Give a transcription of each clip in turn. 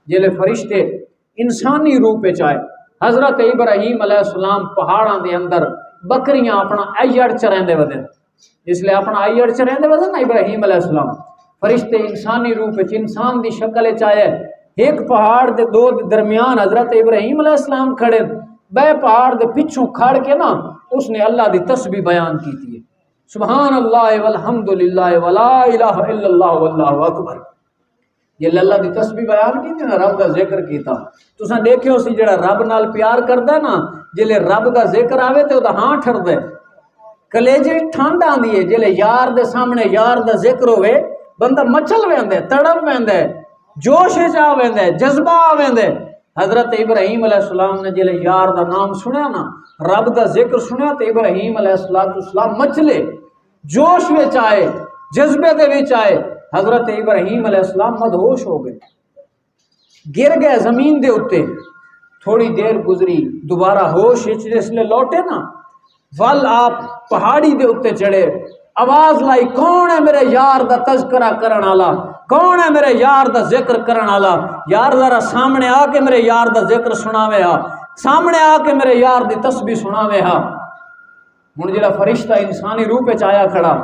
جلے فرشتے انسانی روپ وچ آئے حضرت ابراہیم علیہ السلام پہاڑاں دے اندر بکریاں اپنا ایڑ چریندے ودن اس لیے اپنا ایڑ چریندے ودن نا ابراہیم علیہ السلام فرشتے انسانی روپ وچ انسان دی شکل وچ آئے ایک پہاڑ دے دو درمیان حضرت ابراہیم علیہ السلام کھڑے بے پہاڑ دے پچھوں کھڑ کے نا اس نے اللہ دی تسبیح بیان کی تھی سبحان اللہ والحمد للہ ولا الہ الا اللہ واللہ اکبر یہ اللہ دی تسبیح بیان کی تھی نا رب دا ذکر کیتا تساں دیکھو سی جڑا رب نال پیار کردا ہے نا جلے رب دا ذکر آوے تے او دا ہاں ٹھردا ہے کلیجے ٹھنڈ آندی ہے جلے یار دے سامنے یار دا ذکر ہوئے بندہ مچل ویندا ہے تڑپ ویندا ہے جوش وچ آ ویندا ہے جذبہ آ ویندا ہے حضرت ابراہیم علیہ السلام نے جلے یار دا نام سنیا نا رب دا ذکر سنیا تے ابراہیم علیہ السلام مچلے جوش وچ آئے جذبے دے وچ آئے حضرت ابراہیم علیہ السلام مدہوش ہو گئے گر گئے زمین دے اتے تھوڑی دیر گزری دوبارہ ہوش جس لے لوٹے نا ول آپ پہاڑی دے اتے چڑھے آواز لائی کون ہے میرے یار دا تذکرہ کرن والا کون ہے میرے یار دا ذکر کرن والا یار ذرا سامنے آ کے میرے یار دا ذکر سناوے ہا سامنے آ کے میرے یار دی تسبیح سناوے ہا ہن جڑا فرشتہ انسانی روپ وچ آیا کھڑا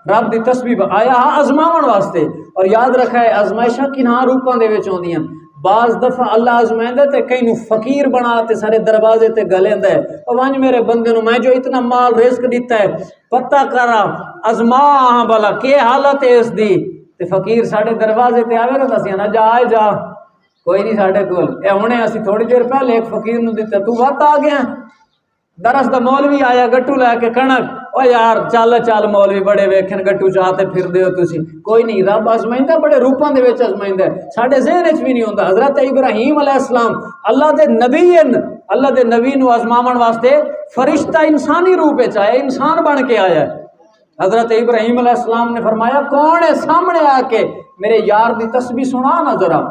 رب دی تسبیح آیا ہا آزماون واسطے اور یاد رکھا ہے آزمائشاں کنہاں روپاں دے وچ ہوندیاں بعض دفعہ اللہ آزمائندا تے کئی نو فقیر بنا تے سارے دروازے تے گلیندا ہے او ونج میرے بندے نو میں جو اتنا مال رزق دیتا ہے پتہ کرا ازما ہاں بلا کی حالت ہے اس دی تے فقیر ساڈے دروازے تے آوے نا دسیا نا جا آئے جا کوئی نہیں ساڈے کول اے ہنے اسی تھوڑی دیر پہلے ایک فقیر نو دتا تو وقت آ گیا درس دا مولوی آیا گٹو لے کے کنک او یار چل چل مولوی بڑے ویکھن گٹو چاہتے پھر دیو تسی کوئی نہیں رب آزمائندا بڑے روپاں دے وچ آزمائندا ساڈے ذہن وچ بھی نہیں ہوندا حضرت ابراہیم علیہ السلام اللہ دے نبی نو آزماون واسطے فرشتہ انسانی روپ وچ آیا انسان بن کے آیا حضرت ابراہیم علیہ السلام نے فرمایا کون ہے سامنے آ کے میرے یار دی تسبیح سنا نا ذرا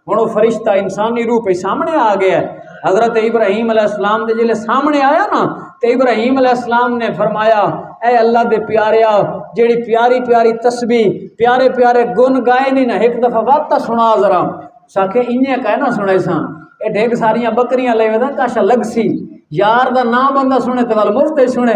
ہن وہ فرشتہ انسانی روپ وچ سامنے آ گیا ہے حضرت ابراہیم علیہ السلام دے جلے سامنے آیا نا تے ابراہیم علیہ السلام نے فرمایا اے اللہ دے پیاریا جیڑی پیاری پیاری تسبیح پیارے پیارے گن گائے نہیں نا ایک دفعہ وقت سنا ذرا ساکھے انہیں کہنا سنے ساں اے ڈھیگ ساریاں بکریاں لے ودا کاشا لگ سی یار دا نام بندہ سنے تے ول مفت ہی سنے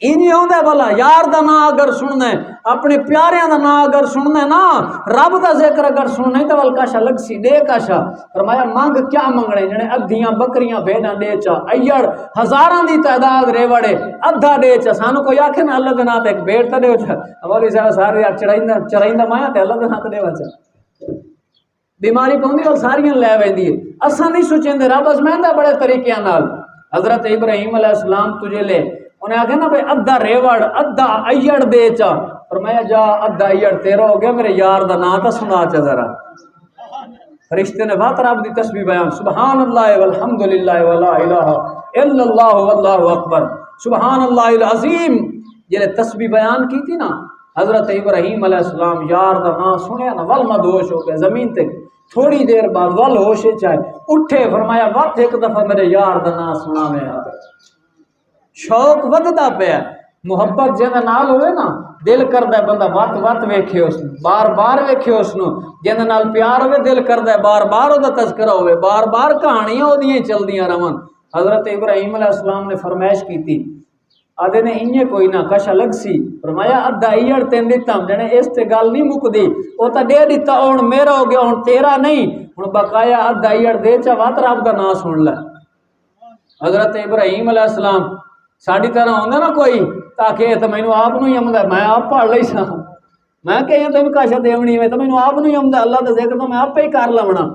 انہیں ہوندا بھلا یار دا نام اگر سننا ہے اپنے پیاریاں دا نام اگر سننا ہے نا رب دا ذکر اگر سننا ہے تو ول کاشا لگ سی دے کاشا فرمایا مانگ کیا منگنے جنے ادھیاں بکریاں بھیڑاں دے چا ایڑ ہزاراں دی تعداد ریوڑے ادھا دے چا سانو کوئی آکھے نا اللہ دے نام تے ایک بھیڑ تے دے چا مولوی صاحب سارے چڑھائندا مایا تے اللہ دے نام تے دے چا بیماری پوندی ول ساریاں لے ویندی ہے اساں نہیں سوچیندے رب آزمائندا بڑے طریقے نال حضرت ابراہیم علیہ السلام تجھے لے انہیں آکھا نا بھئی ادھا ریوڑ ادھا ایڑ دے چا فرمایا جا ادھا ایڑ تیرا ہو گیا میرے یار دا نا تا سنا چا ذرا فرشتے نے بات رب دی تسبیح بیان سبحان اللہ والحمد للہ ولا الہ الا اللہ واللہ اکبر سبحان اللہ العظیم یہ تسبیح بیان کی تھی نا حضرت ابراہیم علیہ السلام یار دا نا سنیا نا ول مدہوش ہو گئے زمین تے تھوڑی دیر بعد ول ہوش چاہے اٹھے فرمایا وقت ایک دفعہ میرے یار دا نا سنا میں آ شوق ودتا پیا محبت جے نال ہوئے نا دل کردا ہے بندہ وقت وقت ویکھے اس بار بار ویکھے اس نو جے نال پیار ہوئے دل کردا ہے بار بار او دا تذکرہ ہوئے بار بار کہانیاں اودیاں چلدیاں رہن حضرت ابراہیم علیہ السلام نے فرمائش کی تھی آدھے نے انہیں کوئی نہ کشا لگ سی فرمایا ادھا ایڑ تین دیتا ہم جنے اس تے گل نہیں مک دی او تا دے دیتا ہن میرا ہو گیا ہن تیرا نہیں ہن بقایا ادھا ایڑ دے چا وات رب دا نام سن لے حضرت ابراہیم علیہ السلام ساڑی طرح ہوندہ نا کوئی تاکہ تو میں آپ نو ہی امدہ میں آپ پڑھ لئی سا میں کہیں تو کاشا دیونی ہے تو میں آپ نو ہی امدہ اللہ دا ذکر تو میں آپ پہ ہی کار لونا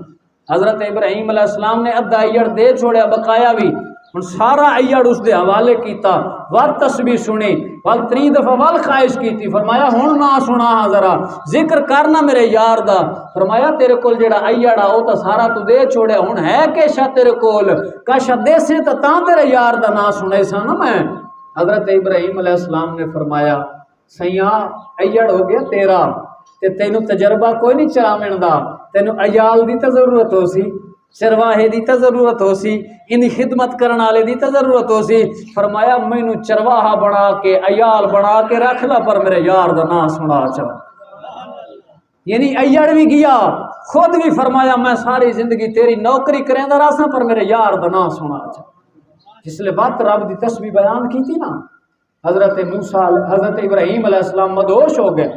حضرت ابراہیم علیہ السلام نے ادھا ایڑ دے چھوڑیا بقایا بھی ہن سارا ایڑ اس دے حوالے کیتا وال تسبیح سنی وال 3 دفعہ وال خواہش کیتی فرمایا ہن نہ سنا ذرا ذکر کرنا میرے یار دا فرمایا تیرے کول جڑا ایڑا او تا سارا تو دے چھوڑیا ہن ہے کہ شا تیرے کول کاشا دے سے تا تیرے یار دا نام سنے سا نا میں حضرت ابراہیم علیہ السلام نے فرمایا سیاں ایڑ ہو گیا تیرا تے تینوں تجربہ کوئی نہیں چرامن دا تینوں عیال دی تے ضرورت ہو سی چرواہے دی تے ضرورت ہو سی ان خدمت کرن والے دی تے ضرورت ہو سی فرمایا مینوں چرواہا بنا کے عیال بنا کے رکھ لا پر میرے یار دا نام سنا چا یعنی ایڑ بھی گیا خود بھی فرمایا میں ساری زندگی تیری نوکری کریں دا راسا پر میرے یار دا نام سنا چا جس لئے بات رب دی تسبیح بیان کی تھی نا حضرت موسیٰ حضرت ابراہیم علیہ السلام مدہوش ہو گئے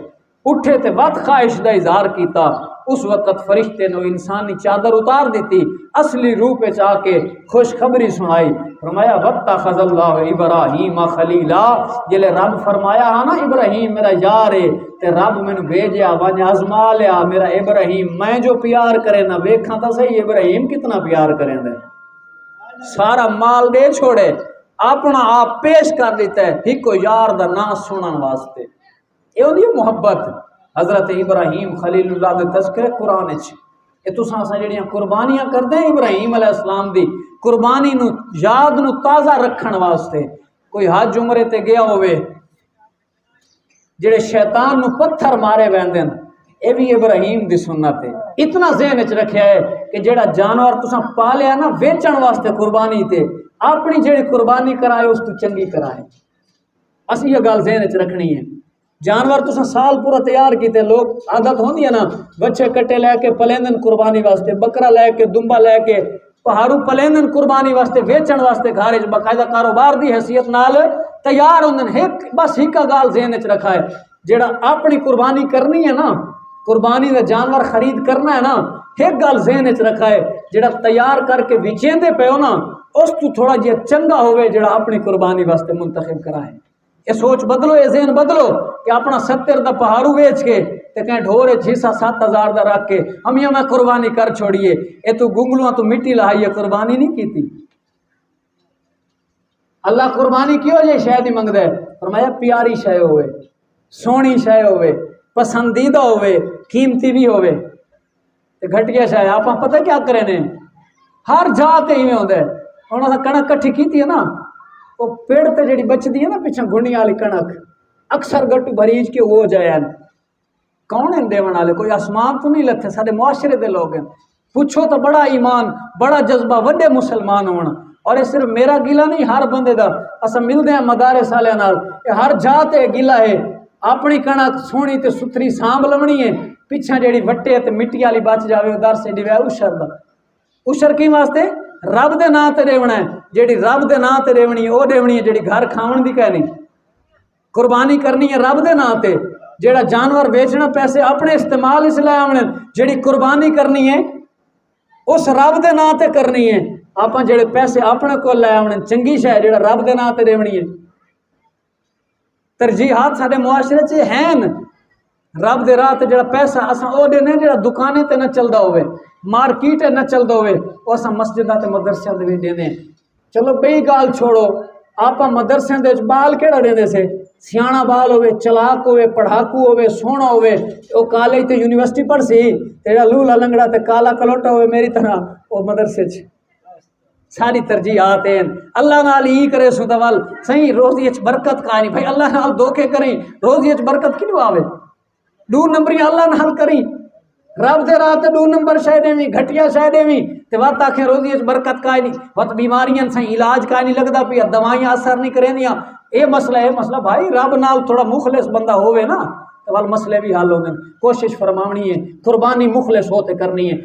اٹھے تے وقت خواہش دا اظہار کیتا اس وقت فرشتے نے انسانی چادر اتار دیتی اصلی روح پہ چاہ کے خوشخبری سنائی فرمایا وَاتَّخَذَ اللَّهُ إِبْرَاهِيمَ خَلِيلًا جلے رب فرمایا ہاں نا ابراہیم میرا یار ہے تے رب میں بھیجیا ون آزما لیا میرا ابراہیم میں جو پیار کرے نا ویکھاں تا صحیح ابراہیم کتنا پیار کریں دے سارا مال دے چھوڑے اپنا آپ پیش کر دیتا ہے ہی کو یار دا نام سنن واسطے یہ ہوندی ہے محبت حضرت ابراہیم خلیل اللہ دے تذکرے قرآن وچ یہ تساں جڑیاں قربانیاں کردے ابراہیم علیہ السلام دی قربانی نو یاد نو تازہ رکھن واسطے کوئی حج عمرے تے گیا ہوئے جڑے شیطان نو پتھر مارے ویندے اے بھی ابراہیم دی سنت ہے اتنا ذہن وچ رکھیا ہے کہ جڑا جانور تساں پالیا نا ویچن واسطے قربانی تے اپنی جڑی قربانی کرائے اس تو چنگی کرائے اسی یہ گل ذہن وچ رکھنی ہے جانور تساں سال پورا تیار کیتے لوگ عادت ہوندی ہے نا بچے کٹے لے کے پلیندن قربانی واسطے بکرا لے کے دمبا لے کے پہاڑو پلیندن قربانی واسطے ویچن واسطے گھر وچ باقاعدہ کاروبار دی حیثیت نال تیار ہوندن ایک بس ایک گل ذہن وچ رکھا ہے جڑا اپنی قربانی کرنی ہے نا قربانی دا جانور خرید کرنا ہے نا ایک گل ذہن وچ رکھا ہے جڑا تیار کر کے وچیندے پیو نا اس تو تھوڑا جہا چنگا ہوئے جڑا اپنی قربانی واسطے منتخب کرائے یہ سوچ بدلو یہ ذہن بدلو کہ اپنا 70 دا پہاڑو ویچ کے تے کہیں ڈھورے 6-7 دا رکھ کے ہم یہ میں قربانی کر چھوڑیے یہ تو گنگلوں تو مٹی لہائی قربانی نہیں کی تھی اللہ قربانی کیوں یہ شاید ہی منگ دے فرمایا پیاری شے ہوئے سونی شے ہوئے پسندیدہ ہوئے قیمتی بھی ہوئے تے گھٹیا شے آپ پتہ کیا کریں نے ہر جاتے ہی میں ہوندے انہوں نے کنک کٹھی کی تھی نا وہ پیڑ تے جڑی بچدی ہے نا پیچھے گھنڈی والی کنک اکثر گٹو بھریج کے ہو جائے کون ہیں دیون والے کوئی آسمان تو نہیں لگتے سارے معاشرے دے لوگ ہیں پوچھو تو بڑا ایمان بڑا جذبہ وڈے مسلمان ہونا اور یہ صرف میرا گلا نہیں ہر بندے دا اسا ملدے ہیں مدارس والے نال یہ ہر جاتے گلا ہے اپنی کنک سونی تے ستھری سانب لمنی ہے پیچھے جڑی وٹے تے مٹی والی بچ جاوے ادھر سے ڈیوے اشر دا اشر کی واسطے رب دے نام تے ریونا ہے جیڑی رب دے نام تے ریونی ہے وہ ریونی ہے جیڑی گھر کھاون دی کہنی قربانی کرنی ہے رب دے نام تے جیڑا جانور بیچنا پیسے اپنے استعمال اس لائے آمنے جیڑی قربانی کرنی ہے اس رب دے نام تے کرنی ہے آپ جیڑے پیسے اپنے کو لائے آمنے چنگی شاہ جیڑا رب دے نام تے ریونی ہے ترجیحات سارے معاشرے چے ہیں رب دے راہ تے جڑا پیسہ اساں او دینے جڑا دکانے تے نہ چلدا ہوئے مارکیٹ نہ چلدا ہوئے او اساں مسجداں تے مدرسیاں دے دینے چلو بئی گال چھوڑو آپ مدرسیاں دے بال کیڑا دیندے سے سیاںا بال ہوئے چلاک ہوئے پڑھاکو ہوئے سونا ہوئے او کالج تے یونیورسٹی پڑھ سی تیرا لولا لنگڑا تے کالا کلوٹا ہوئے میری طرح او مدرسے چ ساری ترجیحات ہیں اللہ نال ہی کرے سو دوال صحیح روزی اچ برکت کا نہیں بھائی اللہ نال دھوکے کریں روزی اچ برکت کیوں آوے 2 نمبری اللہ نال کریں رب دے راہ تے 2 نمبر شے دیویں گھٹیا شے دیویں تے وقت آکھے روزی اچ برکت کا نہیں وقت بیماریاں صحیح علاج کا نہیں لگدا پیا دوائیاں اثر نہیں کریندیاں اے مسئلہ بھائی رب نال تھوڑا مخلص بندہ ہوئے نا تے وال مسئلے بھی حل ہوندے کوشش فرماونی ہے قربانی مخلص ہوتے کرنی ہے